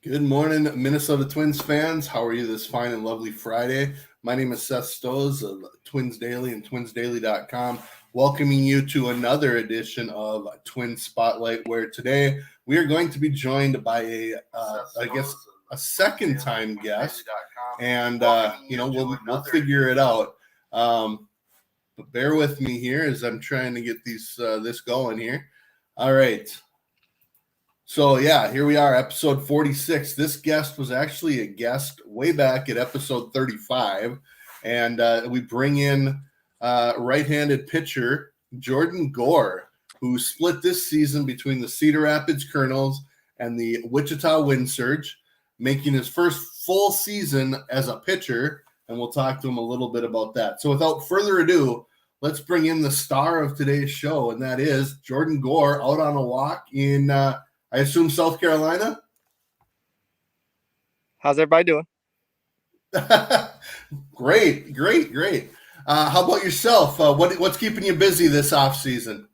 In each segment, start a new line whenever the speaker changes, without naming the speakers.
Good morning, Minnesota Twins fans. How are you this fine and lovely Friday? My name is Seth Stoes of Twins Daily and twinsdaily.com, welcoming you to another edition of Twin Spotlight, where today we are going to be joined by a second-time guest, and we'll figure it out. But bear with me here as I'm trying to get this going here. All right. So, here we are, episode 46. This guest was actually a guest way back at episode 35, and we bring in right-handed pitcher Jordan Gore, who split this season between the Cedar Rapids Colonels and the Wichita Wind Surge, making his first full season as a pitcher, and we'll talk to him a little bit about that. So, without further ado, let's bring in the star of today's show, and that is Jordan Gore out on a walk in I assume South Carolina?
How's everybody doing?
Great. How about yourself? What's keeping you busy this off season?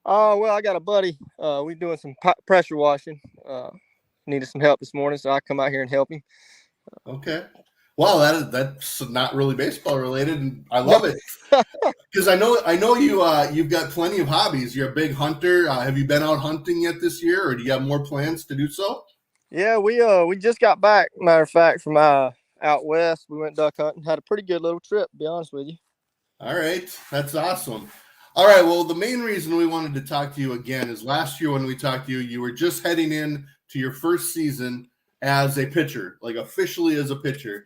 Well, I got a buddy. We're doing some pressure washing. Needed some help this morning, so I come out here and help him.
Okay. Well, that's not really baseball related, and I love it because I know you've got plenty of hobbies. You're a big hunter. Have you been out hunting yet this year, or do you have more plans to do so?
Yeah, we just got back. Matter of fact, from out west, we went duck hunting. Had a pretty good little trip, to be honest with you.
All right, that's awesome. All right, well, the main reason we wanted to talk to you again is last year when we talked to you, you were just heading in to your first season as a pitcher, like officially as a pitcher.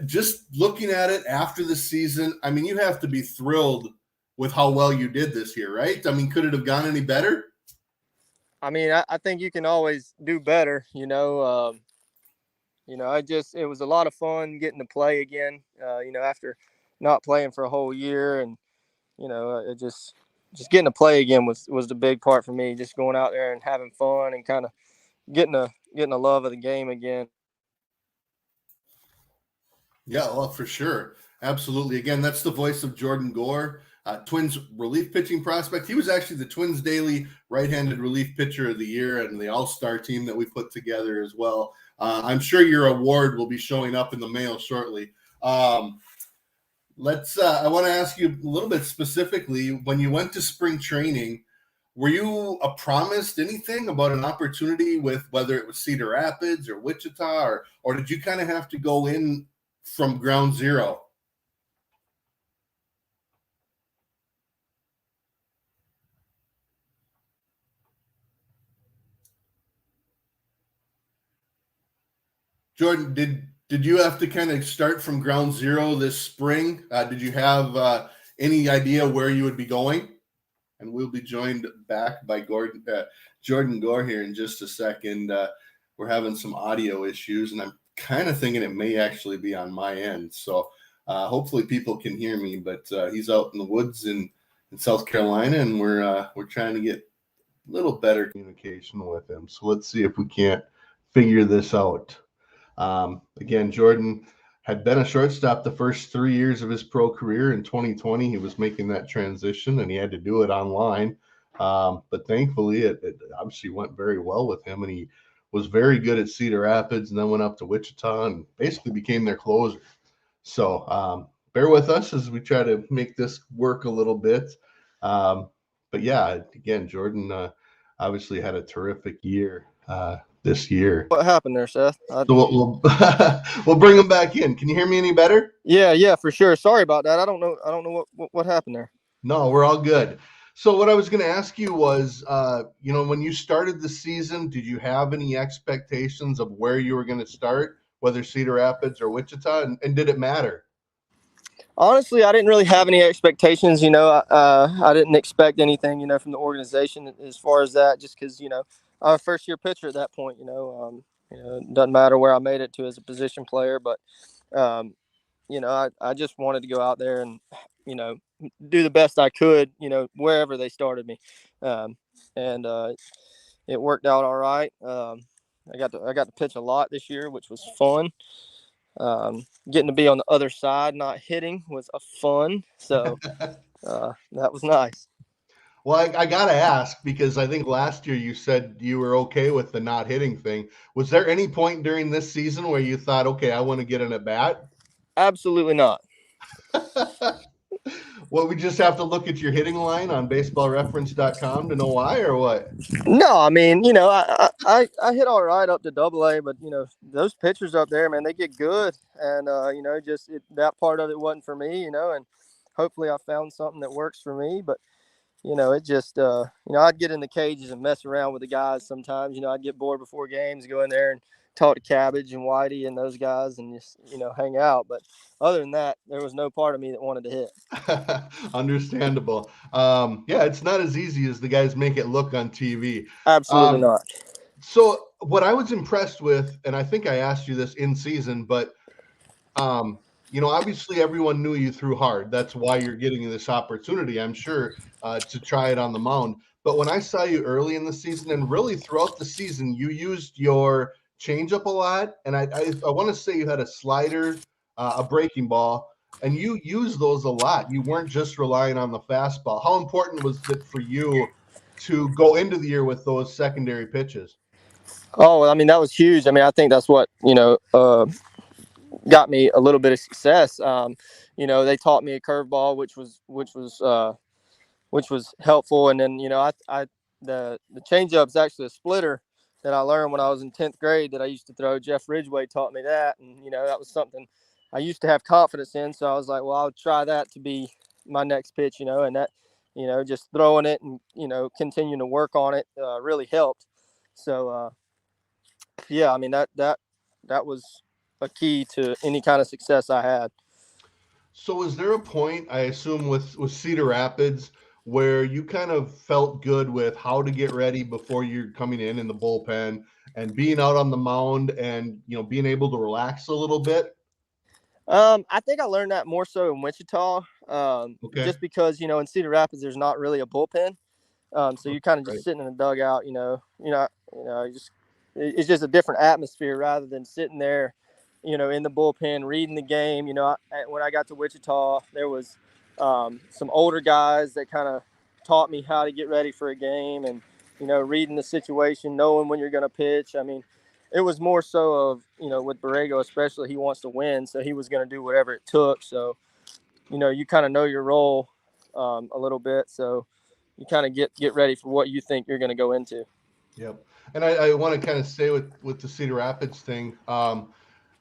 Just looking at it after the season, I mean, you have to be thrilled with how well you did this year, right? I mean, could it have gone any better?
I mean, I think you can always do better, it was a lot of fun getting to play again, after not playing for a whole year, and, it just getting to play again was the big part for me, just going out there and having fun and kind of getting a love of the game again.
Yeah, well, for sure. Absolutely. Again, that's the voice of Jordan Gore, Twins relief pitching prospect. He was actually the Twins Daily right-handed relief pitcher of the year and the all-star team that we put together as well. I'm sure your award will be showing up in the mail shortly. I want to ask you a little bit specifically, when you went to spring training, were you promised anything about an opportunity with whether it was Cedar Rapids or Wichita, or did you kind of have to go in from ground zero? Jordan, did you have to kind of start from ground zero this spring? Did you have any idea where you would be going? And we'll be joined back by Jordan Gore here in just a second. We're having some audio issues, and I'm kind of thinking it may actually be on my end. So hopefully people can hear me, but he's out in the woods in South Carolina, and we're trying to get a little better communication with him. So let's see if we can't figure this out. Again, Jordan had been a shortstop the first 3 years of his pro career. In 2020, he was making that transition, and he had to do it online. But thankfully, it obviously went very well with him, and he was very good at Cedar Rapids and then went up to Wichita and basically became their closer. So bear with us as we try to make this work a little bit. But yeah, again, Jordan obviously had a terrific year this year.
What happened there, Seth?
So we'll bring him back in. Can you hear me any better?
Yeah, for sure. Sorry about that. I don't know what happened there.
No, we're all good. So what I was going to ask you was, when you started the season, did you have any expectations of where you were going to start, whether Cedar Rapids or Wichita, and did it matter?
Honestly, I didn't really have any expectations. I didn't expect anything, from the organization as far as that, just because, I'm a first-year pitcher at that point. It doesn't matter where I made it to as a position player, but, I just wanted to go out there and, do the best I could, wherever they started me. And it worked out all right. I got to pitch a lot this year, which was fun. Getting to be on the other side, not hitting, was a fun. So that was nice.
Well, I got to ask because I think last year you said you were okay with the not hitting thing. Was there any point during this season where you thought, okay, I want to get an at bat?
Absolutely not.
Well, we just have to look at your hitting line on baseballreference.com to know why or what?
No, I mean, I hit all right up to AA, but those pitchers up there, man, they get good, and just that part of it wasn't for me, and hopefully I found something that works for me, but it just I'd get in the cages and mess around with the guys sometimes. I'd get bored before games, go in there and talk to Cabbage and Whitey and those guys, and just hang out. But other than that, there was no part of me that wanted to hit.
Understandable. Yeah, it's not as easy as the guys make it look on TV.
Absolutely not.
So what I was impressed with, and I think I asked you this in season, but obviously everyone knew you threw hard. That's why you're getting this opportunity, I'm sure, to try it on the mound. But when I saw you early in the season and really throughout the season, you used your changeup a lot, and I want to say you had a slider, a breaking ball, and you used those a lot. You weren't just relying on the fastball. How important was it for you to go into the year with those secondary pitches?
Oh, I mean, that was huge. I mean, I think that's what got me a little bit of success. They taught me a curveball, which was helpful. And then the changeup is actually a splitter that I learned when I was in 10th grade that I used to throw. Jeff Ridgway taught me that, and that was something I used to have confidence in. So I was like, well, I'll try that to be my next pitch, and that just throwing it and continuing to work on it really helped. So yeah, I mean that was a key to any kind of success I had.
So is there a point, I assume, with Cedar Rapids where you kind of felt good with how to get ready before you're coming in the bullpen and being out on the mound and being able to relax a little bit?
I think I learned that more so in Wichita,
Okay.
just because in Cedar Rapids there's not really a bullpen, so you're kind of just
Right.
sitting in a dugout. It's just a different atmosphere rather than sitting there, in the bullpen reading the game. When I got to Wichita, there was some older guys that kind of taught me how to get ready for a game and reading the situation, knowing when you're going to pitch. I mean, it was more so of with Borrego especially, he wants to win, so he was going to do whatever it took. So you kind of know your role a little bit, so you kind of get ready for what you think you're going to go into.
Yep. And I want to kind of stay with the Cedar Rapids thing.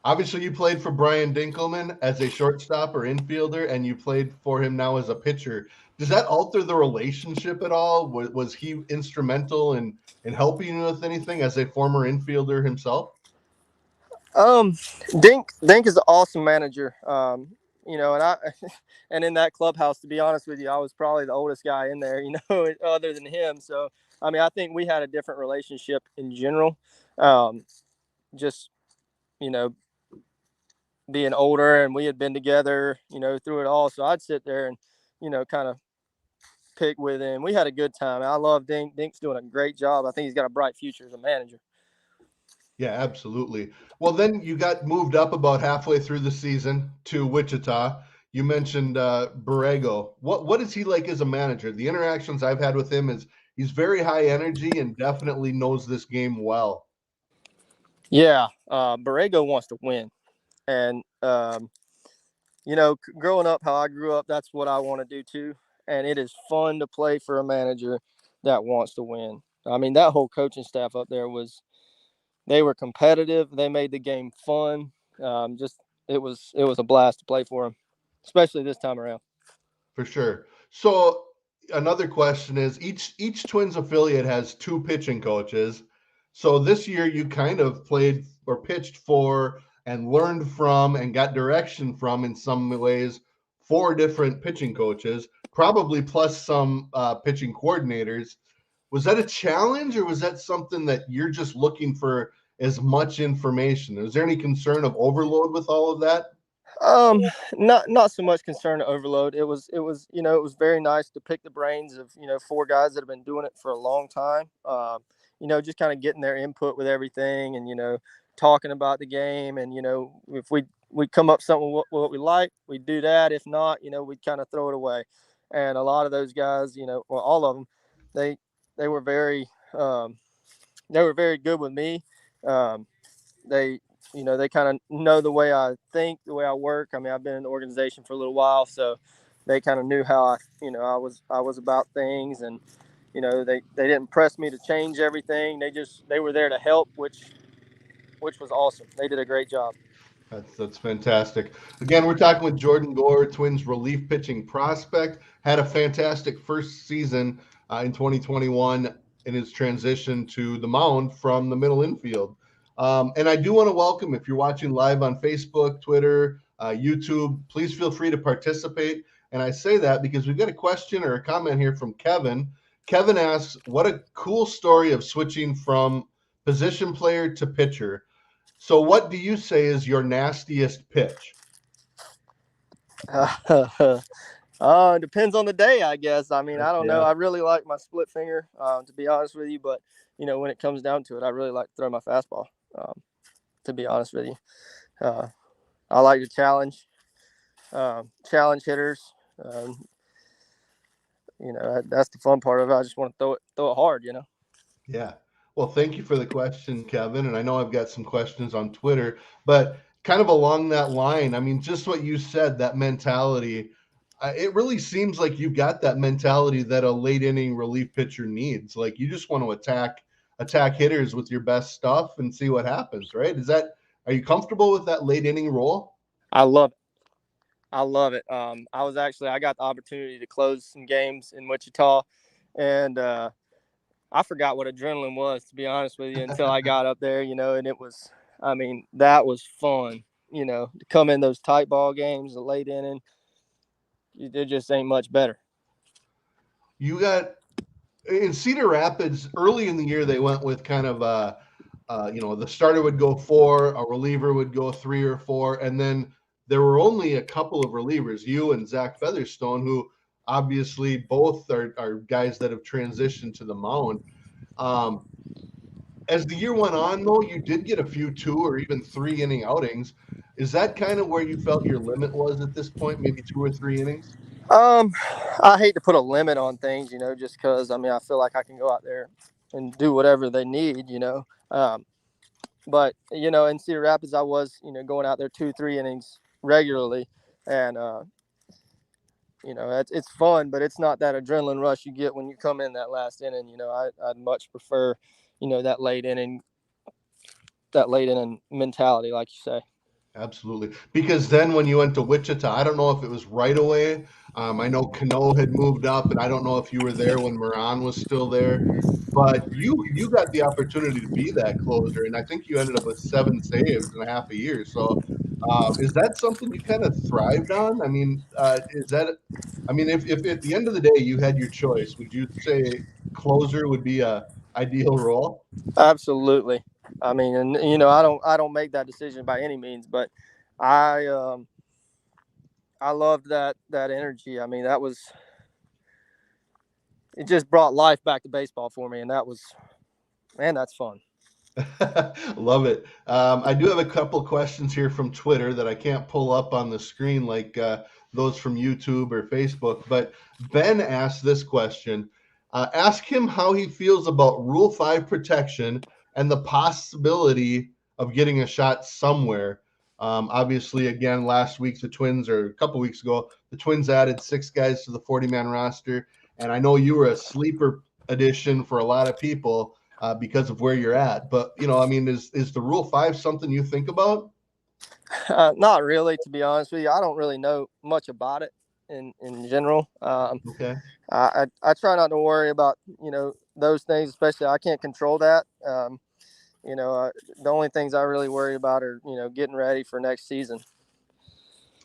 Obviously, you played for Brian Dinkelman as a shortstop or infielder, and you played for him now as a pitcher. Does that alter the relationship at all? Was he instrumental in helping you with anything as a former infielder himself?
Um, Dink is an awesome manager. And I and in that clubhouse, to be honest with you, I was probably the oldest guy in there. Other than him. So I mean, I think we had a different relationship in general. Just you know, being older, and we had been together, through it all. So I'd sit there and kind of pick with him. We had a good time. I love Dink. Dink's doing a great job. I think he's got a bright future as a manager.
Yeah, absolutely. Well, then you got moved up about halfway through the season to Wichita. You mentioned Borrego. What is he like as a manager? The interactions I've had with him is he's very high energy and definitely knows this game well.
Yeah, Borrego wants to win, and growing up how I grew up, that's what I want to do too. And it is fun to play for a manager that wants to win. I mean, that whole coaching staff up there they were competitive. They made the game fun. Just it was a blast to play for them, especially this time around.
For sure. So another question is each Twins affiliate has two pitching coaches. So this year you kind of played or pitched for and learned from and got direction from in some ways four different pitching coaches, probably plus some pitching coordinators. Was that a challenge or was that something that you're just looking for as much information? Is there any concern of overload with all of that?
Um, not so much concern to overload. It was very nice to pick the brains of four guys that have been doing it for a long time. Just kind of getting their input with everything, and talking about the game, and if we come up something what we like, we do that. If not, we kind of throw it away. and a lot of those guys, well, all of them, they were very they were very good with me. Um, they they kind of know the way I think, the way I work. I mean, I've been in the organization for a little while, so they kind of knew how I was about things, and they didn't press me to change everything. They were there to help, which was awesome. They did a great job.
That's fantastic. Again, we're talking with Jordan Gore, Twins relief pitching prospect. Had a fantastic first season in 2021 in his transition to the mound from the middle infield. And I do want to welcome, if you're watching live on Facebook, Twitter, YouTube, please feel free to participate. And I say that because we've got a question or a comment here from Kevin. Kevin asks, what a cool story of switching from position player to pitcher. So what do you say is your nastiest pitch?
Depends on the day, I guess. I mean, I don't know.
Yeah.
I really like my split finger, to be honest with you. But when it comes down to it, I really like to throw my fastball. To be honest with you, I like to challenge hitters. That's the fun part of it. I just want to throw it hard.
Yeah. Well, thank you for the question, Kevin. And I know I've got some questions on Twitter, but kind of along that line, I mean, just what you said, that mentality, it really seems like you've got that mentality that a late inning relief pitcher needs. Like you just want to attack hitters with your best stuff and see what happens, right? Are you comfortable with that late inning role?
I love it. I love it. I got the opportunity to close some games in Wichita, and I forgot what adrenaline was, to be honest with you, until I got up there, and that was fun, to come in those tight ball games, the late inning, it just ain't much better.
You got in Cedar Rapids early in the year, they went with kind of the starter would go 4, a reliever would go 3 or 4, and then there were only a couple of relievers, you and Zach Featherstone, who obviously both are guys that have transitioned to the mound. As the year went on, though, you did get a few 2 or even 3 inning outings. Is that kind of where you felt your limit was at this point, maybe 2 or 3 innings?
I hate to put a limit on things, just because, I feel like I can go out there and do whatever they need, but, in Cedar Rapids, I was, going out there 2-3 innings regularly, and, it's fun, but it's not that adrenaline rush you get when you come in that last inning. I'd much prefer, that late inning mentality, like you say.
Absolutely. Because then when you went to Wichita, I don't know if it was right away. I know Cano had moved up, and I don't know if you were there when Moran was still there. But you got the opportunity to be that closer, and I think you ended up with 7 saves in a half a year. So, is that something you kind of thrived on? I mean, if at the end of the day you had your choice, would you say closer would be a ideal role?
Absolutely. And I don't make that decision by any means, but I I loved that energy. It just brought life back to baseball for me, and that's fun.
Love it. I do have a couple questions here from Twitter that I can't pull up on the screen like those from YouTube or Facebook. But Ben asked this question. Ask him how he feels about Rule 5 protection and the possibility of getting a shot somewhere. Obviously, again, last week, or a couple weeks ago, the Twins added 6 guys to the 40-man roster. And I know you were a sleeper addition for a lot of people because of where you're at. But, is the Rule 5 something you think about?
Not really, to be honest with you. I don't really know much about it in general.
Okay.
I try not to worry about, those things, especially I can't control that. The only things I really worry about are, getting ready for next season.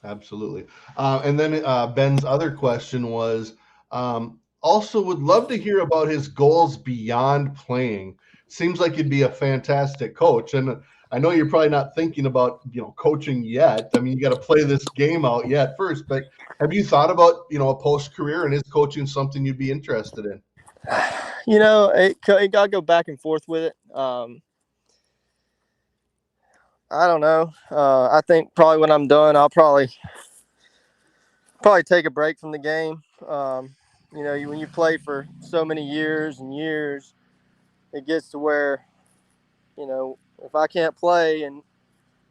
Absolutely. And then Ben's other question was also would love to hear about his goals beyond playing. Seems like you'd be a fantastic coach. And I know you're probably not thinking about, coaching yet. I mean, you got to play this game out yet first, but have you thought about, a post career, and is coaching something you'd be interested in?
It got to go back and forth with it. I don't know. I think probably when I'm done, I'll probably take a break from the game. When you play for so many years and years, it gets to where, if I can't play, and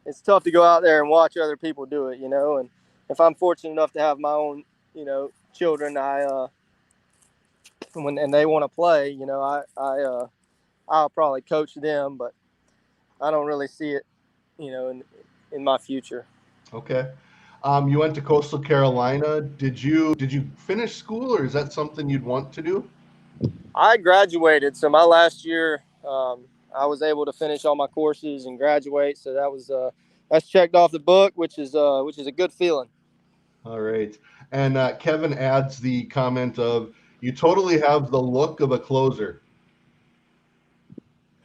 it's tough to go out there and watch other people do it, and if I'm fortunate enough to have my own, children, and they want to play, I'll probably coach them, but I don't really see it, in my future.
Okay. You went to Coastal Carolina. Did you finish school, or is that something you'd want to do?
I graduated, so my last year, I was able to finish all my courses and graduate. So that's checked off the book, which is a good feeling.
All right. And Kevin adds the comment of, "You totally have the look of a closer."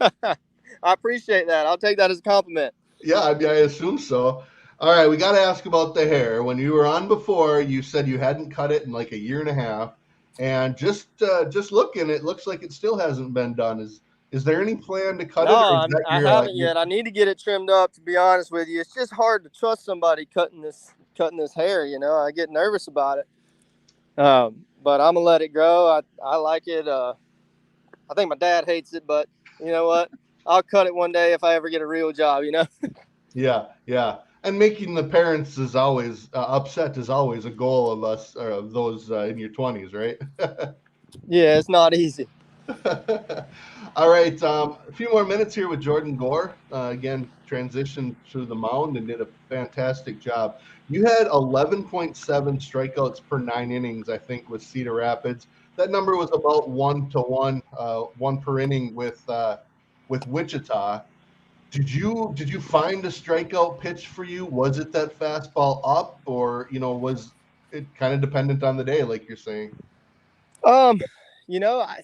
I appreciate that. I'll take that as a compliment.
Yeah, I mean, I assume so. All right, we got to ask about the hair. When you were on before, you said you hadn't cut it in like a year and a half, and just looking, it looks like it still hasn't been done. Is there any plan to cut
No,
it, or is that
I
your
haven't yet. I need to get it trimmed up. To be honest with you, it's just hard to trust somebody cutting this hair. I get nervous about it. But I'm gonna let it grow. I like it. I think my dad hates it, but you know what? I'll cut it one day if I ever get a real job.
Yeah, yeah. And making the parents is always upset is always a goal of us or of those in your 20s, right?
Yeah, it's not easy.
All right, a few more minutes here with Jordan Gore. Again, transitioned to the mound and did a fantastic job. You had 11.7 strikeouts per 9 innings, I think, with Cedar Rapids. That number was about 1 to 1, one per inning with Wichita. Did you find a strikeout pitch for you? Was it that fastball up, or was it kind of dependent on the day, like you're saying?
Um, you know, I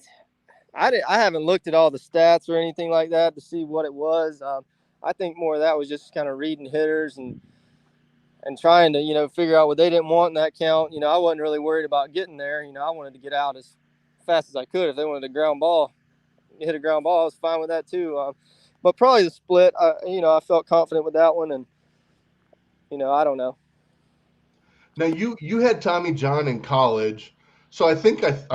haven't looked at all the stats or anything like that to see what it was. I think more of that was just kind of reading hitters and trying to figure out what they didn't want in that count. I wasn't really worried about getting there. I wanted to get out as fast as I could. If they wanted a ground ball, hit a ground ball, I was fine with that too. But probably the split. I felt confident with that one, and I don't know.
Now you had Tommy John in college, so I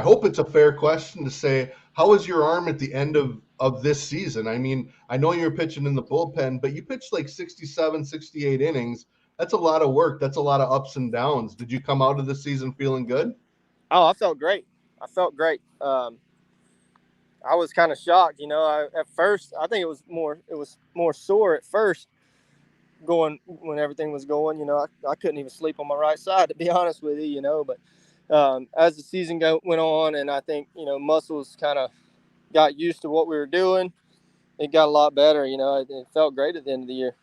hope it's a fair question to say, how was your arm at the end of this season? I mean, I know you're pitching in the bullpen, but you pitched like 67, 68 innings. That's a lot of work. That's a lot of ups and downs. Did you come out of the season feeling good?
Oh, I felt great. I felt great. I was kind of shocked. At first, I think it was more sore at first, going when everything was going. I couldn't even sleep on my right side, to be honest with you. But as the season went on, and I think muscles kind of got used to what we were doing, it got a lot better. It felt great at the end of the year.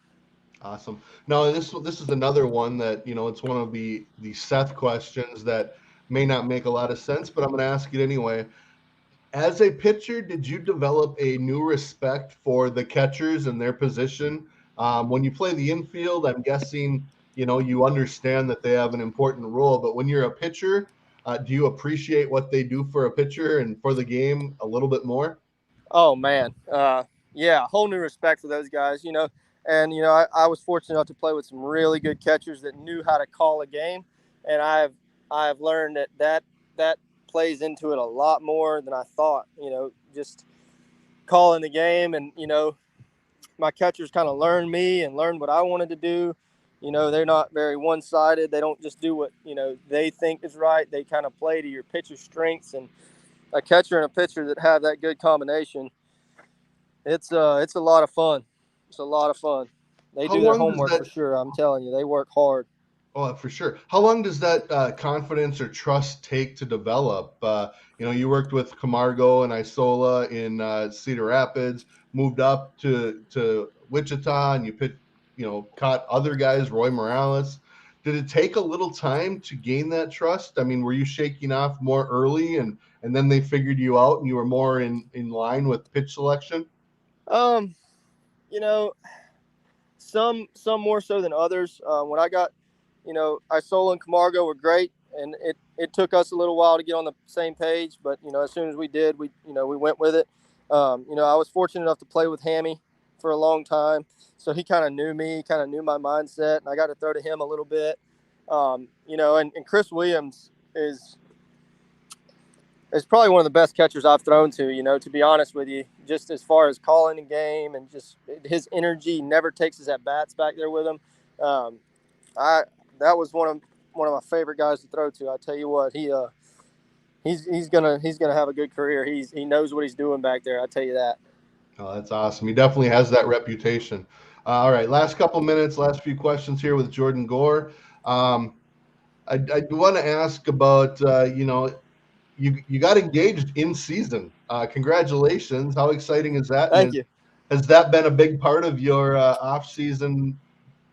Awesome. Now this is another one that it's one of the Seth questions that may not make a lot of sense, but I'm going to ask it anyway. As a pitcher, did you develop a new respect for the catchers and their position? When you play the infield, I'm guessing you understand that they have an important role. But when you're a pitcher, do you appreciate what they do for a pitcher and for the game a little bit more?
Oh man, yeah, whole new respect for those guys. And I was fortunate enough to play with some really good catchers that knew how to call a game, and I've learned that plays into it a lot more than I thought. Just calling the game, and my catchers kind of learned me and learned what I wanted to do. They're not very one-sided. They don't just do what they think is right. They kind of play to your pitcher's strengths, and a catcher and a pitcher that have that good combination, it's a lot of fun. It's a lot of fun. They
How
do their
long does
homework
that
for sure. I'm telling you, they work hard.
Oh, for sure. How long does that confidence or trust take to develop? You worked with Camargo and Isola in Cedar Rapids, moved up to Wichita, and caught other guys, Roy Morales. Did it take a little time to gain that trust? I mean, were you shaking off more early, and then they figured you out, and you were more in line with pitch selection?
Um, you know, some more so than others. When I got, Isola and Camargo were great, and it took us a little while to get on the same page. But as soon as we did, we went with it. I was fortunate enough to play with Hammy for a long time, so he kind of knew me, kind of knew my mindset, and I got to throw to him a little bit. And Chris Williams is is probably one of the best catchers I've thrown to, to be honest with you, just as far as calling the game and just his energy, never takes his at bats back there with him. That was one of my favorite guys to throw to. I tell you what, he's gonna have a good career. He knows what he's doing back there. I tell you that.
Oh, that's awesome. He definitely has that reputation. All right, last couple minutes, last few questions here with Jordan Gore. I want to ask about you got engaged in season. Congratulations! How exciting is that?
Thank you.
Has that been a big part of your off season,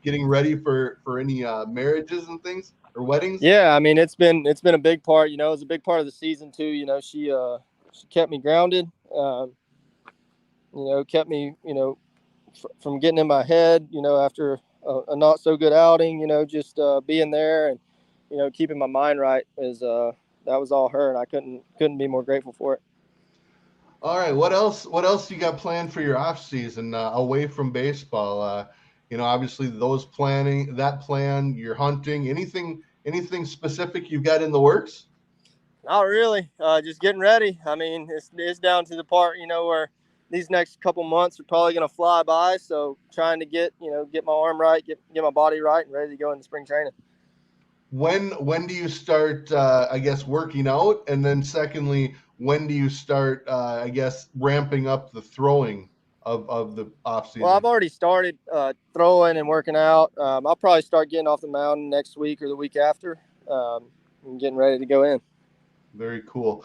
getting ready for any marriages and things or weddings?
Yeah, I mean it's been a big part. It was a big part of the season too. She kept me grounded. Kept me from getting in my head. After a not so good outing. Just being there and keeping my mind right is that was all her, and I couldn't be more grateful for it.
All right, what else? What else you got planned for your off season away from baseball? Obviously that plan, you're hunting. Anything specific you've got in the works?
Not really. Just getting ready. I mean, it's down to the part where these next couple months are probably going to fly by. So trying to get my arm right, get my body right, and ready to go into spring training.
When do you start? I guess working out, and then secondly, when do you start? I guess ramping up the throwing of the off season.
Well, I've already started throwing and working out. I'll probably start getting off the mound next week or the week after, and getting ready to go in.
Very cool.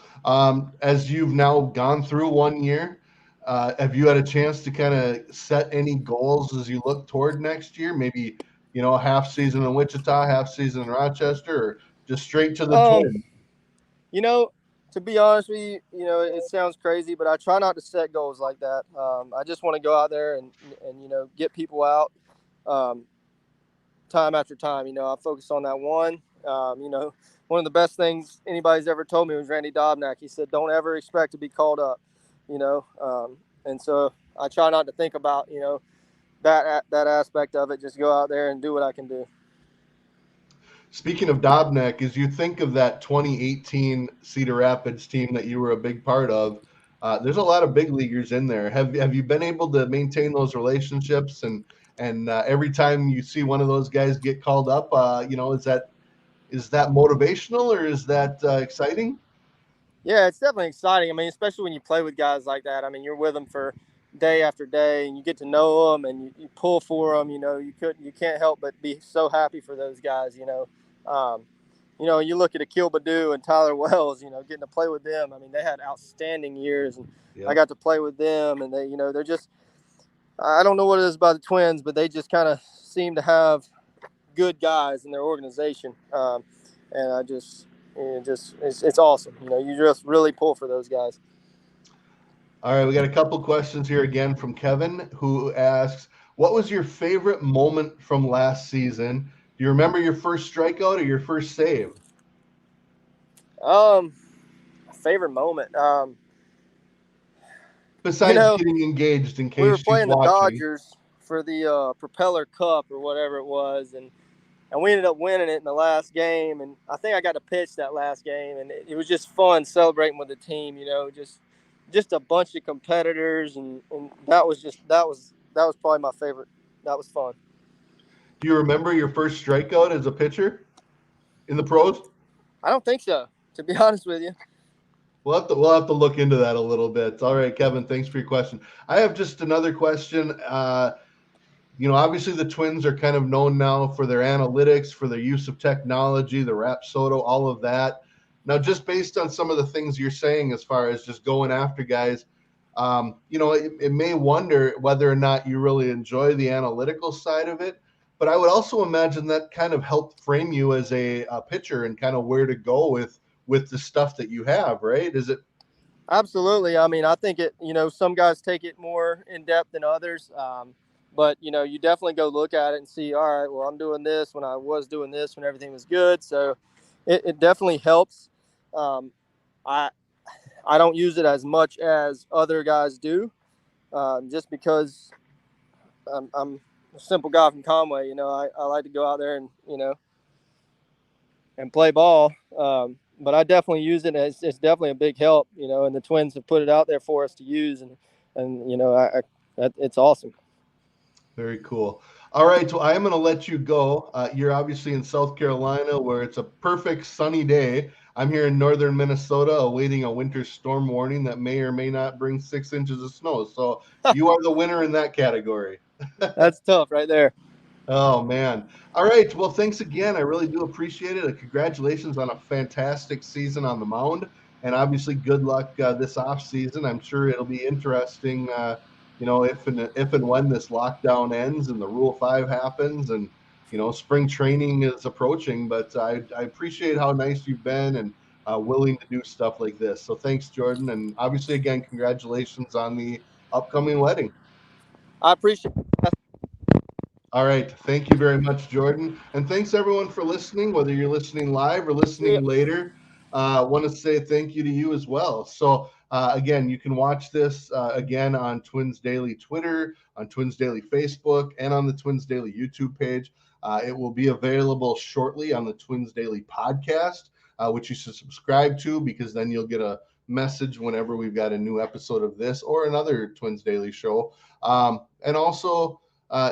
As you've now gone through 1 year, have you had a chance to kind of set any goals as you look toward next year? Maybe half season in Wichita, half season in Rochester, or just straight to the Twins?
To be honest with you, it sounds crazy, but I try not to set goals like that. I just want to go out there and get people out time after time. I focus on that one. One of the best things anybody's ever told me was Randy Dobnak. He said, "Don't ever expect to be called up." And so I try not to think about that aspect of it. Just go out there and do what I can do.
Speaking of Dobnak, as you think of that 2018 Cedar Rapids team that you were a big part of, there's a lot of big leaguers in there. Have you been able to maintain those relationships? And every time you see one of those guys get called up, is that motivational or is that exciting?
Yeah, it's definitely exciting. I mean, especially when you play with guys like that. I mean, you're with them for day after day, and you get to know them, and you pull for them. You can't help but be so happy for those guys. You look at Akil Baddoo and Tyler Wells. Getting to play with them. I mean, they had outstanding years, and
Yep.
I got to play with them, and they're just. I don't know what it is about the Twins, but they just kind of seem to have good guys in their organization, and I just. It's awesome. You just really pull for those guys.
All right, we got a couple questions here again from Kevin, who asks, "What was your favorite moment from last season? Do you remember your first strikeout or your first save?"
Favorite moment.
Besides getting engaged, in case
we were playing
she's watching.
The Dodgers for the Propeller Cup or whatever it was, and we ended up winning it in the last game. And I think I got to pitch that last game, and it was just fun celebrating with the team. Just a bunch of competitors, and that was probably my favorite. That was fun.
Do you remember your first strikeout as a pitcher in the pros?
I don't think so, to be honest with you.
We'll have to look into that a little bit. All right, Kevin, thanks for your question. I have just another question. Obviously the Twins are kind of known now for their analytics, for their use of technology, the Rapsodo, all of that. Now, just based on some of the things you're saying as far as just going after guys, it may wonder whether or not you really enjoy the analytical side of it. But I would also imagine that kind of helped frame you as a pitcher and kind of where to go with the stuff that you have, right? Is it?
Absolutely. I mean, I think some guys take it more in depth than others. But, you definitely go look at it and see, all right, well, I'm doing this when I was doing this when everything was good. So it definitely helps. I don't use it as much as other guys do, just because I'm a simple guy from Conway. I like to go out there and, and play ball. but I definitely use it. It's definitely a big help, you know. And the Twins have put it out there for us to use, and you know, it's awesome.
Very cool. All right, so I am going to let you go. You're obviously in South Carolina, where it's a perfect sunny day. I'm here in northern Minnesota, awaiting a winter storm warning that may or may not bring 6 inches of snow. So you are the winner in that category.
That's tough right there.
Oh man. All right. Well, thanks again. I really do appreciate it. Congratulations on a fantastic season on the mound, and obviously good luck this off season. I'm sure it'll be interesting. If and when this lockdown ends and the Rule 5 happens, and spring training is approaching. But I appreciate how nice you've been and willing to do stuff like this. So thanks, Jordan, and obviously again, congratulations on the upcoming wedding.
I appreciate it.
All right. Thank you very much, Jordan. And thanks everyone for listening, whether you're listening live or listening later. I want to say thank you to you as well. So, again, you can watch this again on Twins Daily Twitter, on Twins Daily Facebook, and on the Twins Daily YouTube page. It will be available shortly on the Twins Daily podcast, which you should subscribe to, because then you'll get a message whenever we've got a new episode of this or another Twins Daily show. And also,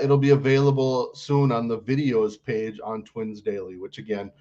it'll be available soon on the videos page on Twins Daily, which again,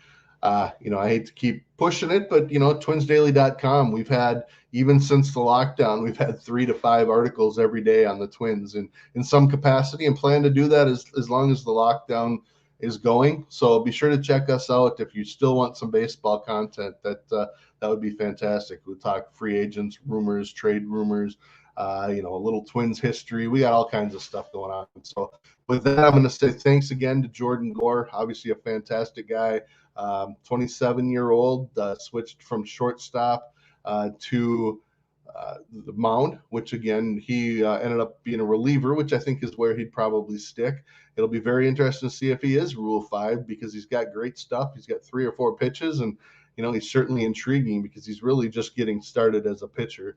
I hate to keep pushing it, but twinsdaily.com, we've had, even since the lockdown, we've had 3 to 5 articles every day on the Twins in some capacity, and plan to do that as long as the lockdown is going. So be sure to check us out if you still want some baseball content. That would be fantastic. We'll talk free agents, rumors, trade rumors, a little Twins history. We got all kinds of stuff going on. So with that, I'm going to say thanks again to Jordan Gore, obviously a fantastic guy, 27-year-old, switched from shortstop to the mound, which again, he ended up being a reliever, which I think is where he'd probably stick. It'll be very interesting to see if he is Rule 5, because he's got great stuff. He's got 3 or 4 pitches, and he's certainly intriguing because he's really just getting started as a pitcher.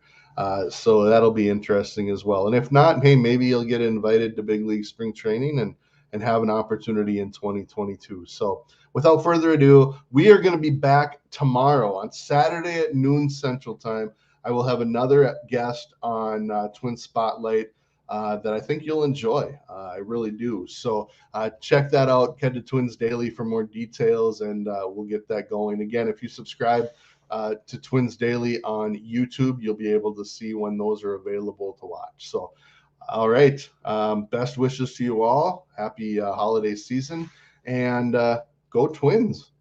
So that'll be interesting as well. And if not, hey, maybe he'll get invited to big league spring training and have an opportunity in 2022. So without further ado, we are going to be back tomorrow on Saturday at noon Central Time. I will have another guest on Twin Spotlight that I think you'll enjoy. I really do. So check that out. Head to Twins Daily for more details, and we'll get that going. Again, if you subscribe to Twins Daily on YouTube, you'll be able to see when those are available to watch. So, all right. Best wishes to you all. Happy holiday season, and go Twins.